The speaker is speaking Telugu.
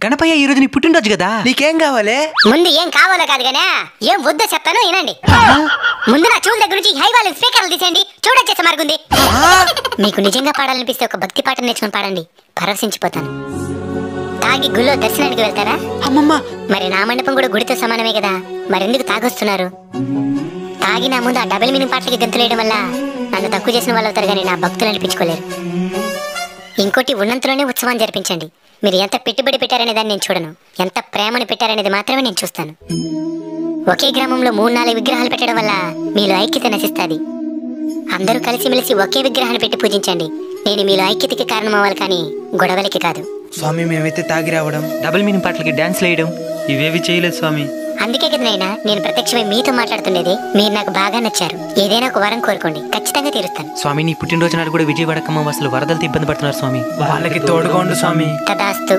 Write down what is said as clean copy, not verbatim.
గణపయ్య ఈ రోజు నీ పుట్టినరోజు కదా, నీకేం కావాలి? ముందు ఏం కావాలో కాదు గానే ఏం వద్దో చెప్తాను వినండి. ముందు నా చూల దగ్గర నుంచి హై వాల్యూమ్ స్పీకర్లు తీసేయండి. చూడొచ్చేసే మార్గుంది. మీకు నిజంగా పాడాలనిపిస్తే ఒక భక్తి పాట నేర్చుకుని పాడండి, పరవశించిపోతాను. తాగి గుళ్ళో దర్శనానికి వెళ్తారా? అమ్మమ్మ, మరి నా మండపం కూడా గుడితో సమానమే కదా, మరెందుకు తాగొస్తున్నారు? తాగి నా ముందు ఆ డబుల్ మీనింగ్ పాటలకి గంతులేయడం వల్ల నన్ను తక్కువ చేసిన వాళ్ళు అవుతారు కానీ నా భక్తులు అనిపించుకోలేరు. ఇంకోటి, ఉన్నంతలోనే ఉత్సవాన్ని జరిపించండి. మీరు ఎంత పెట్టుబడి పెట్టారనే దాన్ని నేను చూడను, ఎంత ప్రేమను పెట్టారనేది మాత్రమే నేను చూస్తాను. ఒకే గ్రామంలో 3-4 విగ్రహాలు పెట్టడం వల్ల మీలో ఐక్యత నశిస్తుంది. అందరూ కలిసిమెలిసి ఒకే విగ్రహాన్ని పెట్టి పూజించండి. నేను మీలో ఐక్యతకి కారణం అవ్వాలి కానీ గొడవలకి కాదు. స్వామి మేమైతే తాగి రావడం, డబుల్ మీనింగ్ పాటలకి డాన్స్ వేయడం ఇవేవి చేయలేదు స్వామి. అందుకే కదా నైనా నేను ప్రత్యక్షమై మీతో మాట్లాడుతుండేది. మీరు నాకు బాగా నచ్చారు. ఏదైనా ఒక వరం కోరుకోండి, ఖచ్చితంగా తీరుస్తాను. స్వామి నీ పుట్టినరోజు నాడు కూడా విజయవాడ ఖమ్మం అసలు వరదలతో ఇబ్బంది పడుతున్నారు స్వామి, వాళ్ళకి తోడుగా ఉండు స్వామి. తదాస్తు.